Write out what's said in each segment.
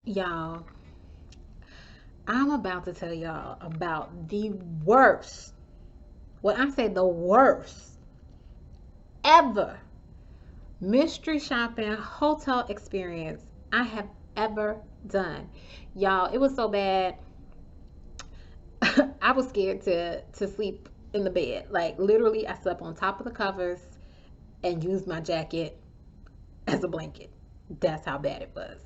Y'all, I'm about to tell y'all about the worst, when I say the worst ever mystery shopping hotel experience I have ever done. Y'all, it was so bad. I was scared to sleep in the bed. Like literally I slept on top of the covers and used my jacket as a blanket. That's how bad it was.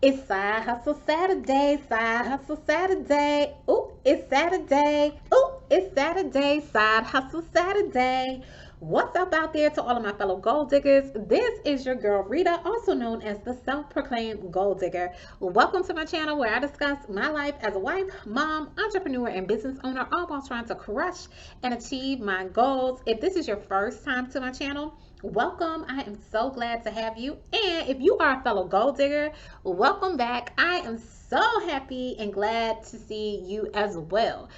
It's Side Hustle Saturday, Side Hustle Saturday. Ooh, it's Saturday. Ooh, it's Saturday, Side Hustle Saturday. What's up out there to all of my fellow gold diggers? This is your girl Rita, also known as the self-proclaimed gold digger. Welcome to my channel where I discuss my life as a wife, mom, entrepreneur, and business owner, all while trying to crush and achieve my goals. If this is your first time to my channel, welcome. I am so glad to have you. And if you are a fellow gold digger, welcome back. I am so happy and glad to see you as well.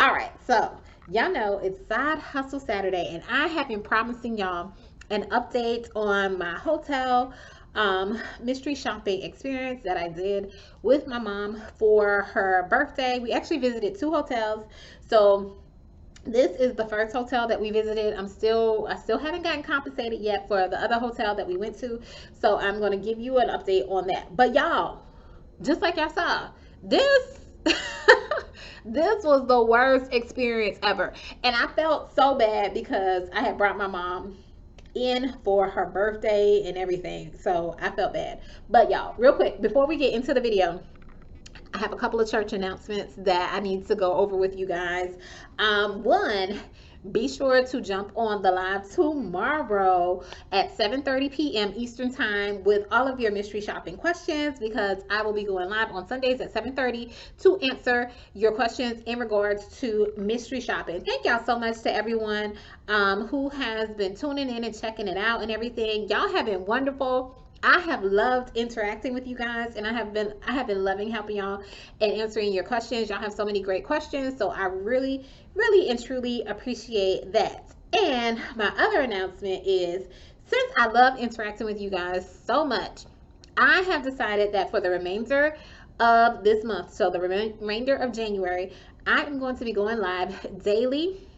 All right, so y'all know it's Side Hustle Saturday, and I have been promising y'all an update on my hotel mystery shopping experience that I did with my mom for her birthday. We actually visited two hotels. So this is the first hotel that we visited. I still haven't gotten compensated yet for the other hotel that we went to. So I'm going to give you an update on that. But y'all, just like y'all saw, this this was the worst experience ever. And I felt so bad because I had brought my mom in for her birthday and everything. So I felt bad. But y'all, real quick, before we get into the video, I have a couple of church announcements that I need to go over with you guys. One, be sure to jump on the live tomorrow at 7:30 p.m. Eastern Time with all of your mystery shopping questions, because I will be going live on Sundays at 7:30 to answer your questions in regards to mystery shopping. Thank y'all so much to everyone who has been tuning in and checking it out and everything. Y'all have been wonderful. I have loved interacting with you guys, and I have been loving helping y'all and answering your questions. Y'all have so many great questions, so I really, really and truly appreciate that. And my other announcement is, since I love interacting with you guys so much, I have decided that for the remainder of this month, so the remainder of January, I am going to be going live daily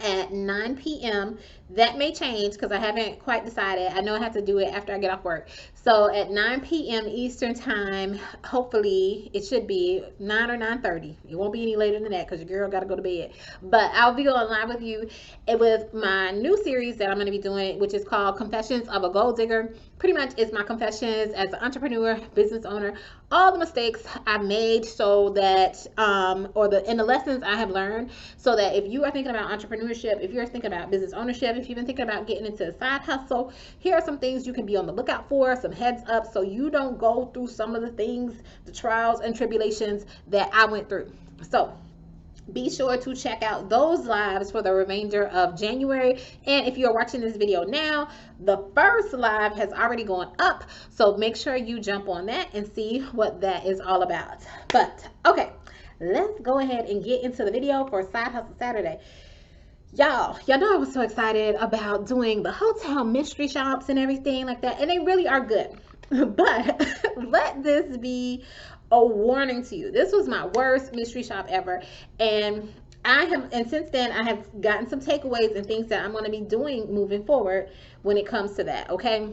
at 9 p.m. That may change because I haven't quite decided. I know I have to do it after I get off work. So at 9 p.m. Eastern Time, hopefully it should be 9 or 9:30. It won't be any later than that because your girl got to go to bed. But I'll be going live with you with my new series that I'm going to be doing, which is called Confessions of a Gold Digger. Pretty much it's my confessions as an entrepreneur, business owner, all the mistakes I made, so that and the lessons I have learned, so that if you are thinking about entrepreneurship, if you're thinking about business ownership, if you've been thinking about getting into a side hustle, here are some things you can be on the lookout for, some heads up, so you don't go through some of the things, the trials and tribulations that I went through. So be sure to check out those lives for the remainder of January. And if you're watching this video now, the first live has already gone up, so make sure you jump on that and see what that is all about. But okay, let's go ahead and get into the video for Side Hustle Saturday. Y'all know I was so excited about doing the hotel mystery shops and everything like that, and they really are good. But let this be a warning to you. This was my worst mystery shop ever, and since then I have gotten some takeaways and things that I'm going to be doing moving forward when it comes to that. Okay,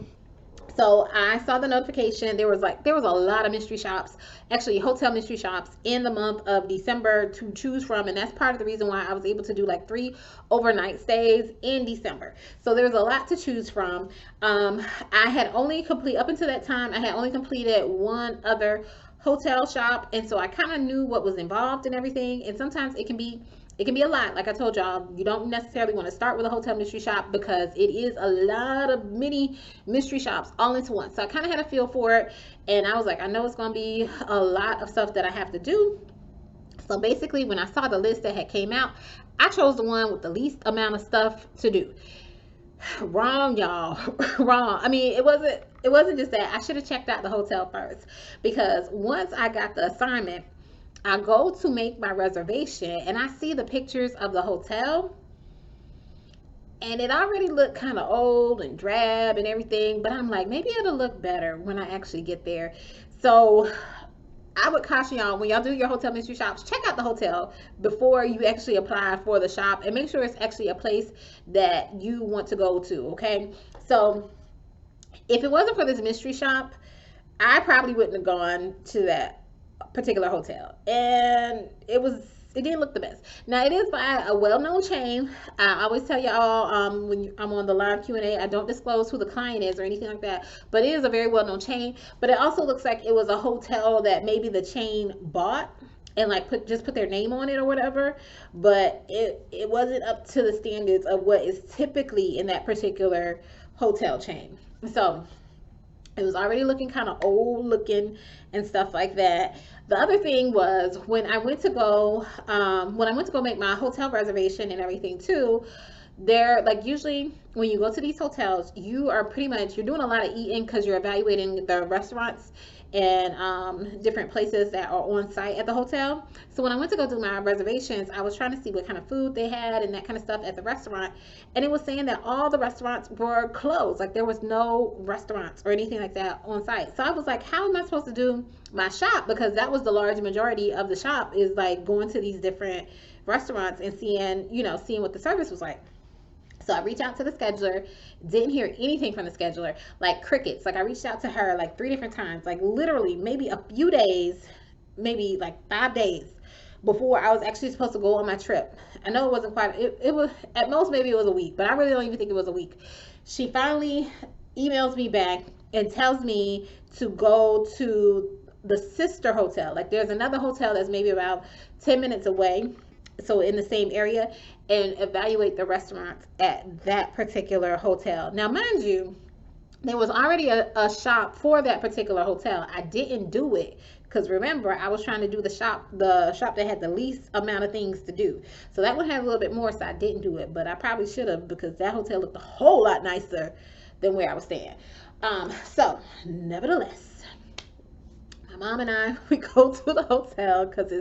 so I saw the notification. There was a lot of mystery shops, actually hotel mystery shops, in the month of December to choose from, and that's part of the reason why I was able to do like 3 overnight stays in December. So there's a lot to choose from. I had only complete up until that time. I had only completed one other hotel shop, and so I kind of knew what was involved and everything. And sometimes it can be a lot. Like I told y'all, you don't necessarily want to start with a hotel mystery shop because it is a lot of mini mystery shops all into one. So I kind of had a feel for it, and I was like, I know it's going to be a lot of stuff that I have to do. So basically, when I saw the list that had came out, I chose the one with the least amount of stuff to do. Wrong, y'all. Wrong. I mean, it wasn't just that. I should have checked out the hotel first, because once I got the assignment, I go to make my reservation and I see the pictures of the hotel, and it already looked kind of old and drab and everything, but I'm like, maybe it'll look better when I actually get there. So I would caution y'all, when y'all do your hotel mystery shops, check out the hotel before you actually apply for the shop, and make sure it's actually a place that you want to go to, okay? So if it wasn't for this mystery shop, I probably wouldn't have gone to that particular hotel, and it didn't look the best. Now, it is by a well-known chain. I always tell y'all, I'm on the live Q&A, I don't disclose who the client is or anything like that, but it is a very well-known chain. But it also looks like it was a hotel that maybe the chain bought and like just put their name on it or whatever, but it wasn't up to the standards of what is typically in that particular hotel chain. So it was already looking kind of old looking and stuff like that. The other thing was, when I went to go make my hotel reservation and everything too, they're like, usually when you go to these hotels, you're doing a lot of eating because you're evaluating the restaurants and different places that are on site at the hotel. So when I went to go do my reservations, I was trying to see what kind of food they had and that kind of stuff at the restaurant, and it was saying that all the restaurants were closed, like there was no restaurants or anything like that on site. So I was like, how am I supposed to do my shop? Because that was the large majority of the shop, is like going to these different restaurants and seeing what the service was like. So I reached out to the scheduler, didn't hear anything from the scheduler, like crickets. Like I reached out to her like 3 different times, like literally maybe a few days, maybe like 5 days before I was actually supposed to go on my trip. I know it wasn't quite, it was at most, maybe it was a week, but I really don't even think it was a week. She finally emails me back and tells me to go to the sister hotel. Like there's another hotel that's maybe about 10 minutes away, so in the same area, and evaluate the restaurants at that particular hotel. Now, mind you, there was already a shop for that particular hotel. I didn't do it because, remember, I was trying to do the shop that had the least amount of things to do. So that one had a little bit more, so I didn't do it, but I probably should have, because that hotel looked a whole lot nicer than where I was staying. So nevertheless, my mom and I, we go to the hotel because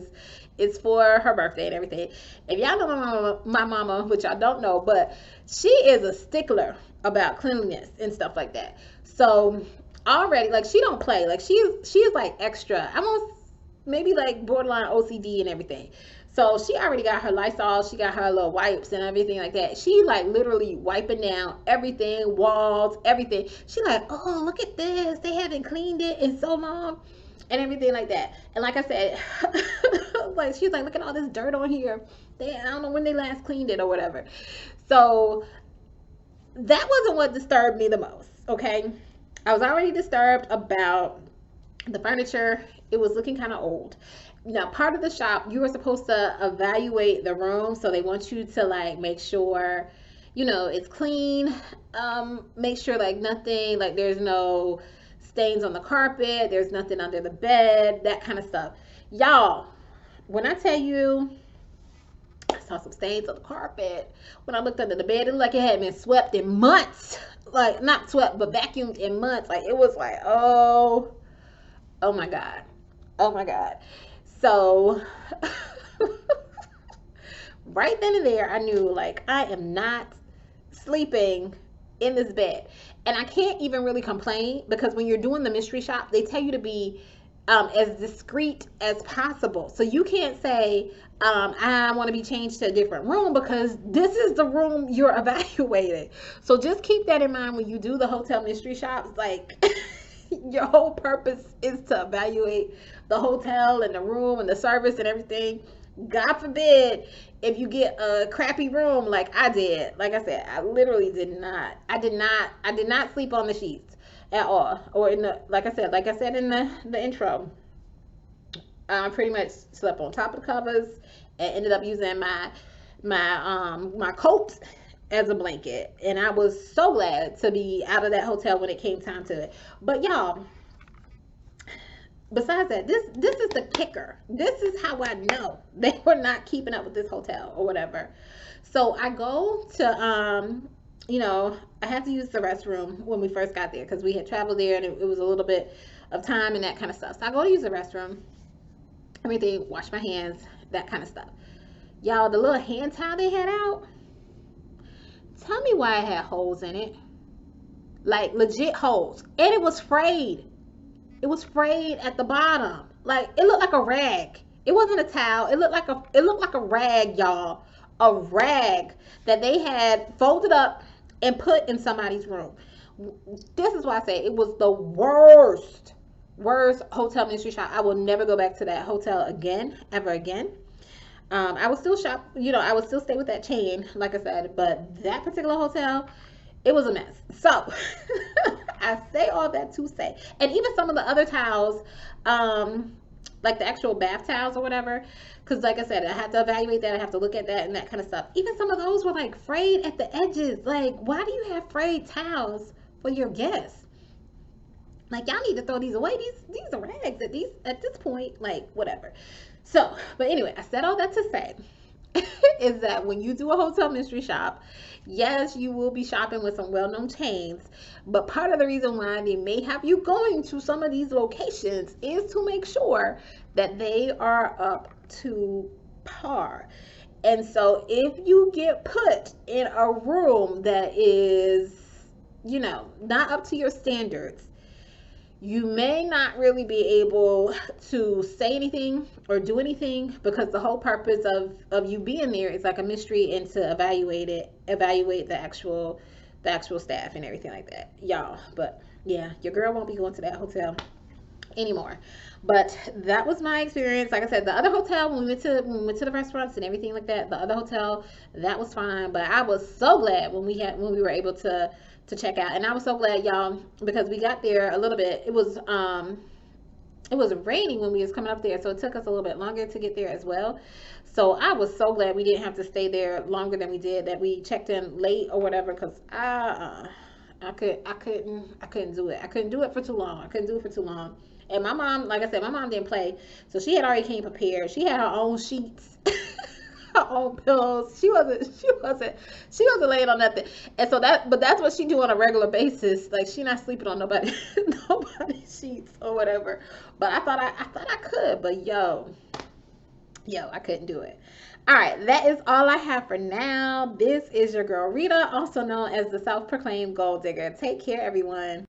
it's for her birthday and everything. If y'all know my mama, which I don't know, but she is a stickler about cleanliness and stuff like that. So already, like, she don't play. Like she is like extra. I'm almost maybe like borderline OCD and everything. So she already got her Lysol, she got her little wipes and everything like that. She like literally wiping down everything, walls, everything. She like, oh, look at this. They haven't cleaned it in so long. And everything like that. And like I said, like she's like, look at all this dirt on here. I don't know when they last cleaned it or whatever. So that wasn't what disturbed me the most, okay? I was already disturbed about the furniture. It was looking kind of old. Now, part of the shop, you were supposed to evaluate the room, so they want you to like make sure, it's clean. Make sure like nothing, like there's no stains on the carpet, there's nothing under the bed, that kind of stuff. Y'all, when I tell you I saw some stains on the carpet, when I looked under the bed, it looked like it had been swept in months. Like, not swept, but vacuumed in months. Like, it was like, oh my God. Oh my God. So right then and there, I knew, like, I am not sleeping in this bed. And I can't even really complain, because when you're doing the mystery shop, they tell you to be as discreet as possible. So you can't say, I want to be changed to a different room, because this is the room you're evaluating. So just keep that in mind when you do the hotel mystery shops. Like, your whole purpose is to evaluate the hotel and the room and the service and everything. God forbid if you get a crappy room like I did. Like I said, I literally did not sleep on the sheets at all. Or like I said in the intro, I pretty much slept on top of the covers and ended up using my coat as a blanket. And I was so glad to be out of that hotel when it came time to it. But y'all, besides that, this is the kicker. This is how I know they were not keeping up with this hotel or whatever. So I go to I had to use the restroom when we first got there because we had traveled there and it was a little bit of time and that kind of stuff. So I go to use the restroom, everything, wash my hands, that kind of stuff. Y'all, the little hand towel they had out, tell me why it had holes in it. Like legit holes. And it was frayed. It was frayed at the bottom. Like it looked like a rag. It wasn't a towel. It looked like a rag, y'all. A rag that they had folded up and put in somebody's room. This is why I say it was the worst hotel mystery shop. I will never go back to that hotel again, ever again. I would still shop, I would still stay with that chain, like I said, but that particular hotel, it was a mess. So I say all that to say, and even some of the other towels, like the actual bath towels or whatever, because like I said, I have to evaluate that. I have to look at that and that kind of stuff. Even some of those were like frayed at the edges. Like, why do you have frayed towels for your guests? Like, y'all need to throw these away. These are rags at this point. Like, whatever. So, but anyway, I said all that to say is that when you do a hotel mystery shop, yes, you will be shopping with some well-known chains, but part of the reason why they may have you going to some of these locations is to make sure that they are up to par. And so if you get put in a room that is, not up to your standards, you may not really be able to say anything or do anything, because the whole purpose of you being there is like a mystery, and to evaluate the actual staff and everything like that, y'all. But yeah, your girl won't be going to that hotel anymore. But that was my experience. Like I said, the other hotel, when we went to the restaurants and everything like that, the other hotel, that was fine. But I was so glad when we were able to check out. And I was so glad, y'all, because we got there a little bit. It was raining when we was coming up there, so it took us a little bit longer to get there as well. So I was so glad we didn't have to stay there longer than we did, that we checked in late or whatever, because I couldn't do it. I couldn't do it for too long. I couldn't do it for too long. And my mom, like I said, my mom didn't play, so she had already came prepared. She had her own sheets, her own pillows. She wasn't laying on nothing. And so that's what she do on a regular basis. Like, she not sleeping on nobody's sheets or whatever. But I thought I could, but yo, I couldn't do it. All right, that is all I have for now. This is your girl Rita, also known as the self-proclaimed gold digger. Take care, everyone.